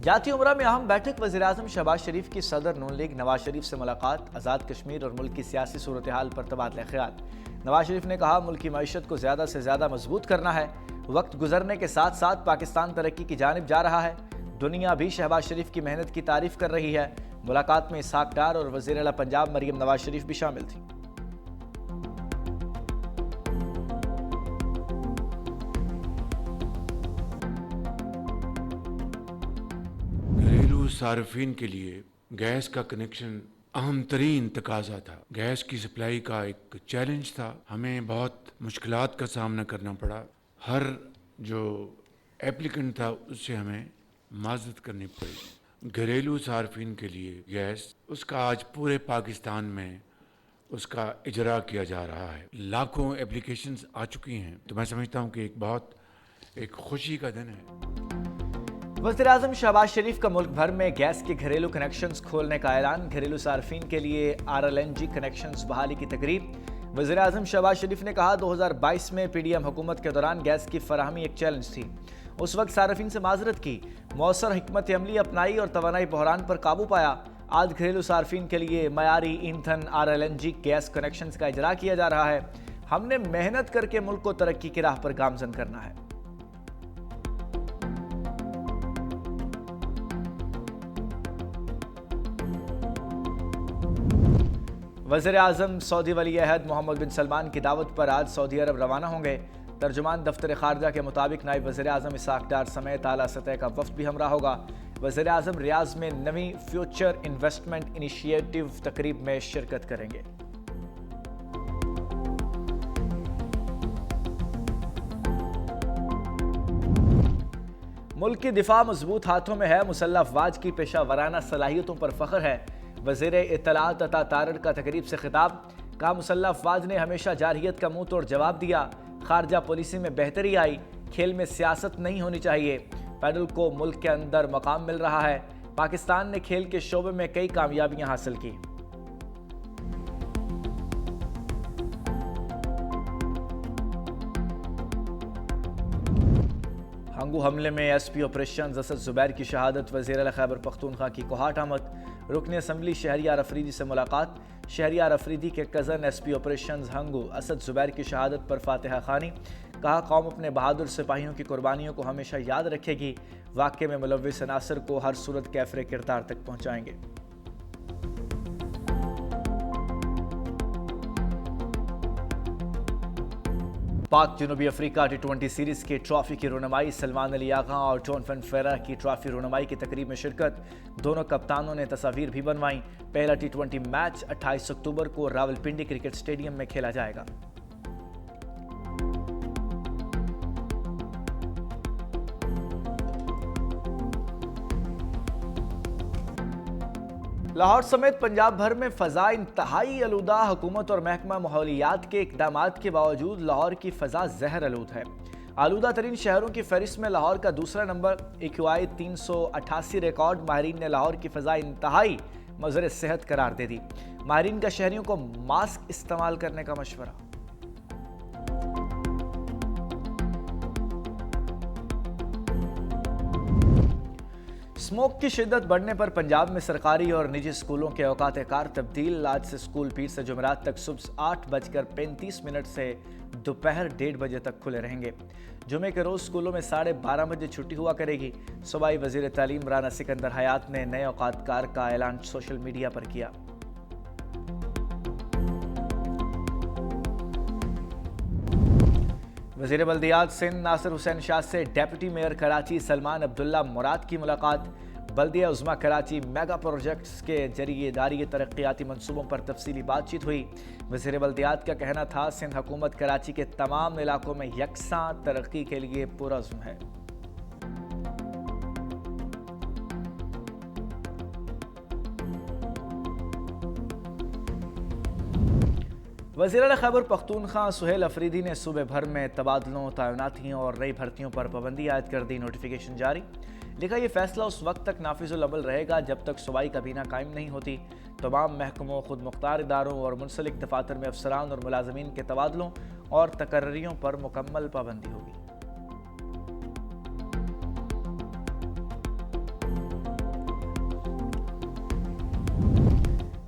جاتی عمرہ میں اہم بیٹھک وزیراعظم شہباز شریف کی صدر نون لیگ نواز شریف سے ملاقات، آزاد کشمیر اور ملک کی سیاسی صورتحال پر تبادلہ خیال۔ نواز شریف نے کہا ملک کی معیشت کو زیادہ سے زیادہ مضبوط کرنا ہے، وقت گزرنے کے ساتھ ساتھ پاکستان ترقی کی جانب جا رہا ہے، دنیا بھی شہباز شریف کی محنت کی تعریف کر رہی ہے۔ ملاقات میں اسحاق ڈار اور وزیر اعلیٰ پنجاب مریم نواز شریف بھی شامل تھیں۔ گھریلو صارفین کے لیے گیس کا کنیکشن اہم ترین تقاضا تھا۔ گیس کی سپلائی کا ایک چیلنج تھا، ہمیں بہت مشکلات کا سامنا کرنا پڑا۔ ہر جو ایپلیکنٹ تھا اس سے ہمیں معذرت کرنی پڑی۔ گھریلو صارفین کے لیے گیس، اس کا آج پورے پاکستان میں اس کا اجرا کیا جا رہا ہے۔ لاکھوں ایپلیکیشنز آ چکی ہیں، تو میں سمجھتا ہوں کہ ایک خوشی کا دن ہے۔ وزیراعظم شہباز شریف کا ملک بھر میں گیس کے گھریلو کنیکشنز کھولنے کا اعلان، گھریلو صارفین کے لیے RLNG کنیکشنز بحالی کی تقریب۔ وزیراعظم شہباز شریف نے کہا 2022 میں PDM حکومت کے دوران گیس کی فراہمی ایک چیلنج تھی، اس وقت صارفین سے معذرت کی، مؤثر حکمت عملی اپنائی اور توانائی بحران پر قابو پایا۔ آج گھریلو صارفین کے لیے معیاری ایندھن RLNG گیس کنیکشنز کا اجرا کیا جا رہا ہے۔ ہم نے محنت کر کے ملک کو ترقی کی راہ پر گامزن کرنا ہے۔ وزیر اعظم سعودی ولی عہد محمد بن سلمان کی دعوت پر آج سعودی عرب روانہ ہوں گے۔ ترجمان دفتر خارجہ کے مطابق نائب وزیر اعظم اسحاق ڈار سمیت اعلیٰ سطح کا وفد بھی ہمراہ ہوگا۔ وزیر اعظم ریاض میں نویں فیوچر انویسٹمنٹ انیشیٹو تقریب میں شرکت کریں گے۔ ملک کی دفاع مضبوط ہاتھوں میں ہے، مسلح افواج کی پیشہ ورانہ صلاحیتوں پر فخر ہے۔ وزیر اطلاعات عطا تارڑ کا تقریب سے خطاب، کہا مسلح افواج نے ہمیشہ جارحیت کا منہ توڑ جواب دیا، خارجہ پالیسی میں بہتری آئی، کھیل میں سیاست نہیں ہونی چاہیے، پیڈل کو ملک کے اندر مقام مل رہا ہے، پاکستان نے کھیل کے شعبے میں کئی کامیابیاں حاصل کی۔ ہنگو حملے میں SP آپریشنز اسد زبیر کی شہادت، وزیر اعلیٰ خیبر پختونخوا کی کوہاٹ آمد، رکن اسمبلی شہریار افریدی سے ملاقات، شہریار افریدی کے cousin SP operations Hangu Asad Zubair کی شہادت پر فاتحہ خوانی، کہا قوم اپنے بہادر سپاہیوں کی قربانیوں کو ہمیشہ یاد رکھے گی، واقعے میں ملوث عناصر کو ہر صورت کیفر کردار تک پہنچائیں گے۔ پاک جنوبی افریقہ T20 سیریز کے ٹرافی کی رونمائی، سلمان علی آغا اور ٹون فن فیرا کی ٹرافی رونمائی کی تقریب میں شرکت، دونوں کپتانوں نے تصاویر بھی بنوائیں۔ پہلا T20 میچ 28 اکتوبر کو راولپنڈی کرکٹ سٹیڈیم میں کھیلا جائے گا۔ لاہور سمیت پنجاب بھر میں فضا انتہائی آلودہ، حکومت اور محکمہ ماحولیات کے اقدامات کے باوجود لاہور کی فضا زہر آلود ہے۔ آلودہ ترین شہروں کی فہرست میں لاہور کا دوسرا نمبر، AQI 388 ریکارڈ۔ ماہرین نے لاہور کی فضا انتہائی مضر صحت قرار دے دی، ماہرین کا شہریوں کو ماسک استعمال کرنے کا مشورہ۔ اسموک کی شدت بڑھنے پر پنجاب میں سرکاری اور نجی اسکولوں کے اوقات کار تبدیل، آج سے اسکول پیر سے جمعرات تک صبح 8:35 سے دوپہر 1:30 بجے تک کھلے رہیں گے۔ جمعے کے روز اسکولوں میں 12:30 بجے چھٹی ہوا کرے گی۔ صوبائی وزیر تعلیم رانا سکندر حیات نے نئے اوقات کار کا اعلان سوشل میڈیا پر کیا۔ وزیر بلدیات سندھ ناصر حسین شاہ سے ڈیپٹی میئر کراچی سلمان عبداللہ مراد کی ملاقات، بلدیہ عظمیٰ کراچی میگا پروجیکٹس کے ذریعے جاری ترقیاتی منصوبوں پر تفصیلی بات چیت ہوئی۔ وزیر بلدیات کا کہنا تھا سندھ حکومت کراچی کے تمام علاقوں میں یکساں ترقی کے لیے پرعزم ہے۔ وزیر اعلیٰ خیبر پختونخوا سہیل افریدی نے صوبے بھر میں تبادلوں، تعیناتیوں اور نئی بھرتیوں پر پابندی عائد کر دی، نوٹیفیکیشن جاری۔ لکھا یہ فیصلہ اس وقت تک نافذ العمل رہے گا جب تک صوبائی کابینہ قائم نہیں ہوتی۔ تمام محکموں، خود مختار اداروں اور منسلک دفاتر میں افسران اور ملازمین کے تبادلوں اور تقرریوں پر مکمل پابندی ہوگی۔